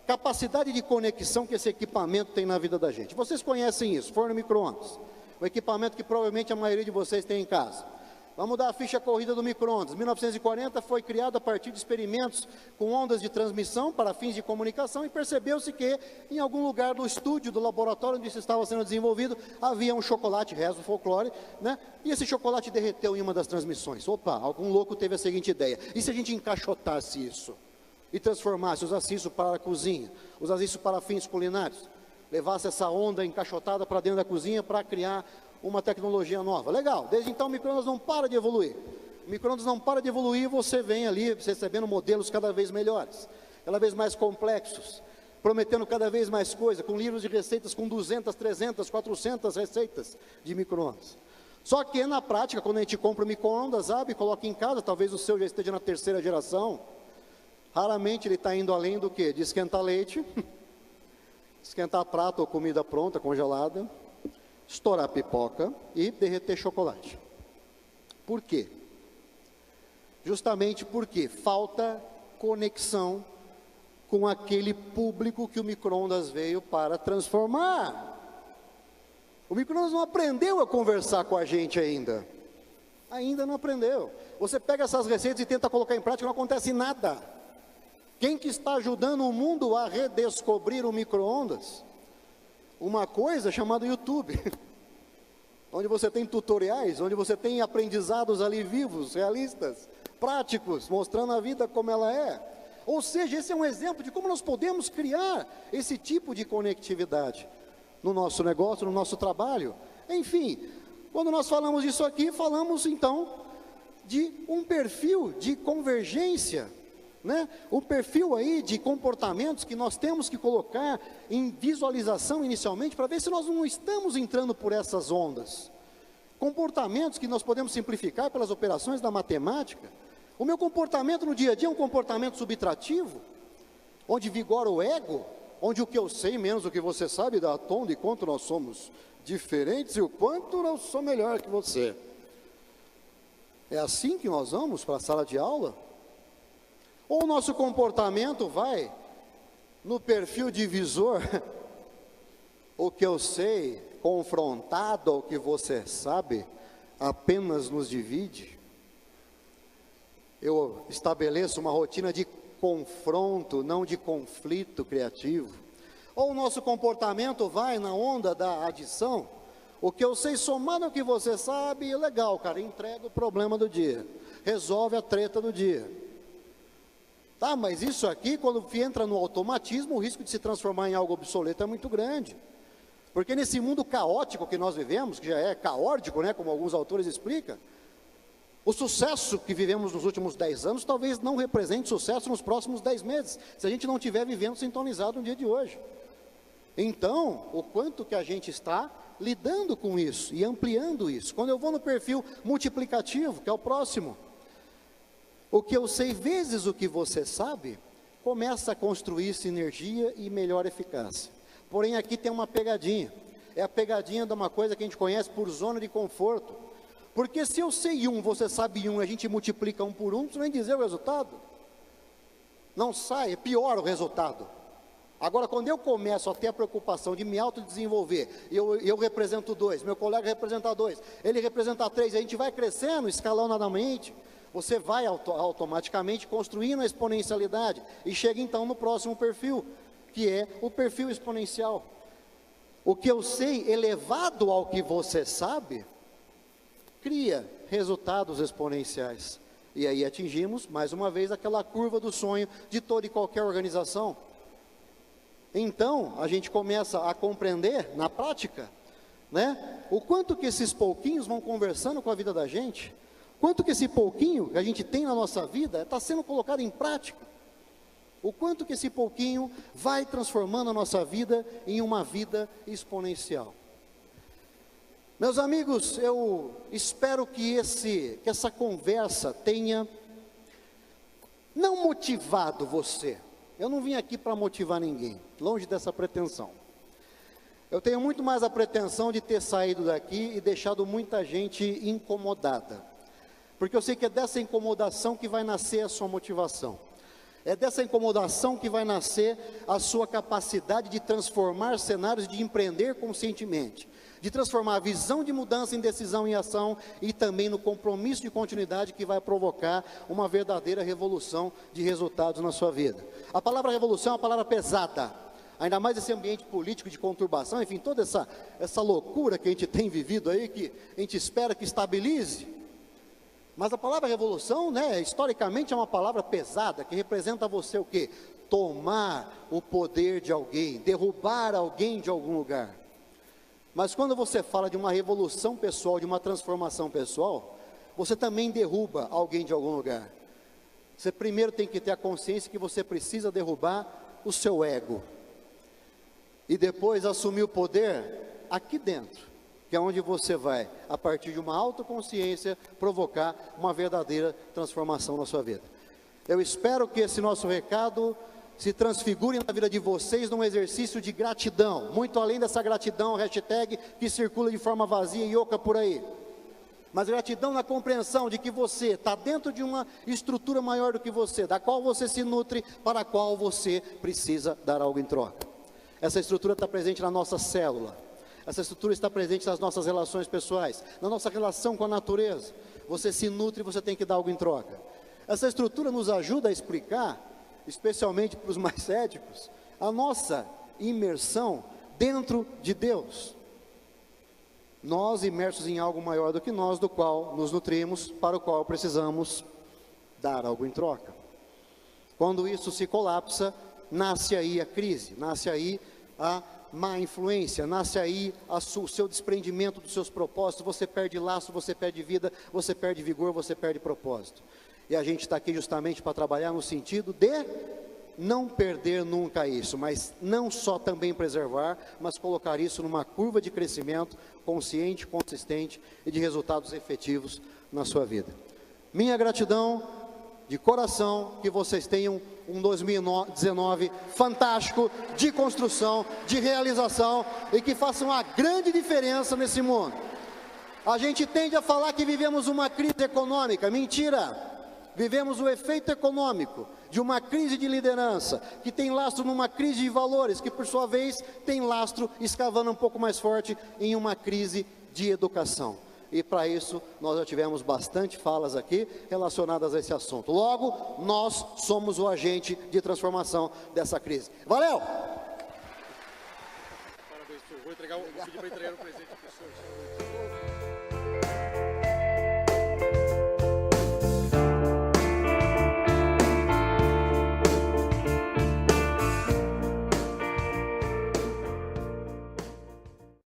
capacidade de conexão que esse equipamento tem na vida da gente. Vocês conhecem isso, forno micro-ondas. O equipamento que provavelmente a maioria de vocês tem em casa. Vamos dar a ficha corrida do micro-ondas. 1940 foi criado a partir de experimentos com ondas de transmissão para fins de comunicação e percebeu-se que em algum lugar do estúdio, do laboratório onde isso estava sendo desenvolvido, havia um chocolate, reza o folclore, né? E esse chocolate derreteu em uma das transmissões. Opa, algum louco teve a seguinte ideia: e se a gente encaixotasse isso? E transformasse, usasse isso para a cozinha, usasse isso para fins culinários, levasse essa onda encaixotada para dentro da cozinha para criar uma tecnologia nova. Legal, desde então o micro-ondas não para de evoluir. O micro-ondas não para de evoluir e você vem ali recebendo modelos cada vez melhores, cada vez mais complexos, prometendo cada vez mais coisa, com livros de receitas com 200, 300, 400 receitas de micro-ondas. Só que na prática, quando a gente compra o micro-ondas, sabe, coloca em casa, talvez o seu já esteja na 3ª geração, raramente ele está indo além do que? De esquentar leite, esquentar prato ou comida pronta, congelada, estourar pipoca e derreter chocolate. Por quê? Justamente porque falta conexão com aquele público que o micro-ondas veio para transformar. O micro-ondas não aprendeu a conversar com a gente ainda. Ainda não aprendeu. Você pega essas receitas e tenta colocar em prática, não acontece nada. Quem que está ajudando o mundo a redescobrir o micro-ondas? Uma coisa chamada YouTube, onde você tem tutoriais, onde você tem aprendizados ali vivos, realistas, práticos, mostrando a vida como ela é. Ou seja, esse é um exemplo de como nós podemos criar esse tipo de conectividade no nosso negócio, no nosso trabalho. Enfim, quando nós falamos disso aqui, falamos então de um perfil de convergência, né? Um perfil aí de comportamentos que nós temos que colocar em visualização inicialmente, para ver se nós não estamos entrando por essas ondas. Comportamentos que nós podemos simplificar pelas operações da matemática. O meu comportamento no dia a dia é um comportamento subtrativo, onde vigora o ego, onde o que eu sei menos o que você sabe dá tom de quanto nós somos diferentes e o quanto eu sou melhor que você. É assim que nós vamos para a sala de aula? Ou o nosso comportamento vai no perfil divisor, o que eu sei, confrontado ao que você sabe, apenas nos divide? Eu estabeleço uma rotina de confronto, não de conflito criativo. Ou o nosso comportamento vai na onda da adição, o que eu sei somado ao que você sabe, legal, cara, entrega o problema do dia, resolve a treta do dia. Tá, mas isso aqui, quando entra no automatismo, o risco de se transformar em algo obsoleto é muito grande. Porque nesse mundo caótico que nós vivemos, que já é caótico, né, como alguns autores explicam, o sucesso que vivemos nos últimos 10 anos talvez não represente sucesso nos próximos 10 meses, se a gente não estiver vivendo sintonizado no dia de hoje. Então, o quanto que a gente está lidando com isso e ampliando isso. Quando eu vou no perfil multiplicativo, que é o próximo, o que eu sei vezes o que você sabe, começa a construir sinergia e melhor eficácia. Porém, aqui tem uma pegadinha. É a pegadinha de uma coisa que a gente conhece por zona de conforto. Porque se eu sei um, você sabe um, a gente multiplica um por um, não precisa nem dizer o resultado. Não sai, é pior o resultado. Agora, quando eu começo a ter a preocupação de me autodesenvolver, eu represento 2, meu colega representa 2, ele representa 3, a gente vai crescendo escalonadamente, você vai automaticamente construindo a exponencialidade, e chega então no próximo perfil, que é o perfil exponencial. O que eu sei elevado ao que você sabe, cria resultados exponenciais. E aí atingimos, mais uma vez, aquela curva do sonho de toda e qualquer organização. Então, a gente começa a compreender, na prática, né, o quanto que esses pouquinhos vão conversando com a vida da gente, quanto que esse pouquinho que a gente tem na nossa vida está sendo colocado em prática, o quanto que esse pouquinho vai transformando a nossa vida em uma vida exponencial. Meus amigos, eu espero que essa conversa tenha não motivado você. Eu não vim aqui para motivar ninguém, longe dessa pretensão. Eu tenho muito mais a pretensão de ter saído daqui e deixado muita gente incomodada. Porque eu sei que é dessa incomodação que vai nascer a sua motivação. É dessa incomodação que vai nascer a sua capacidade de transformar cenários, de empreender conscientemente, de transformar a visão de mudança em decisão em ação e também no compromisso de continuidade que vai provocar uma verdadeira revolução de resultados na sua vida. A palavra revolução é uma palavra pesada, ainda mais esse ambiente político de conturbação, enfim, toda essa loucura que a gente tem vivido aí, que a gente espera que estabilize. Mas a palavra revolução, né, historicamente é uma palavra pesada, que representa você o quê? Tomar o poder de alguém, derrubar alguém de algum lugar. Mas quando você fala de uma revolução pessoal, de uma transformação pessoal, você também derruba alguém de algum lugar. Você primeiro tem que ter a consciência que você precisa derrubar o seu ego. E depois assumir o poder aqui dentro, que é onde você vai, a partir de uma autoconsciência, provocar uma verdadeira transformação na sua vida. Eu espero que esse nosso recado se transfigure na vida de vocês num exercício de gratidão, muito além dessa gratidão, hashtag que circula de forma vazia e oca por aí. Mas gratidão na compreensão de que você está dentro de uma estrutura maior do que você, da qual você se nutre, para a qual você precisa dar algo em troca. Essa estrutura está presente na nossa célula. Essa estrutura está presente nas nossas relações pessoais, na nossa relação com a natureza. Você se nutre e você tem que dar algo em troca. Essa estrutura nos ajuda a explicar, especialmente para os mais céticos, a nossa imersão dentro de Deus. Nós imersos em algo maior do que nós, do qual nos nutrimos, para o qual precisamos dar algo em troca. Quando isso se colapsa, nasce aí a crise, nasce aí a má influência, nasce aí o seu desprendimento dos seus propósitos, você perde laço, você perde vida, você perde vigor, você perde propósito. E a gente está aqui justamente para trabalhar no sentido de não perder nunca isso, mas não só também preservar, mas colocar isso numa curva de crescimento consciente, consistente e de resultados efetivos na sua vida. Minha gratidão de coração, que vocês tenham um 2019 fantástico, de construção, de realização, e que façam uma grande diferença nesse mundo. A gente tende a falar que vivemos uma crise econômica, mentira! Vivemos o efeito econômico de uma crise de liderança, que tem lastro numa crise de valores, que por sua vez tem lastro, escavando um pouco mais forte, em uma crise de educação. E para isso, nós já tivemos bastante falas aqui relacionadas a esse assunto. Logo, nós somos o agente de transformação dessa crise. Valeu! Parabéns, professor. Vou pedir para entregar o presente para o senhor.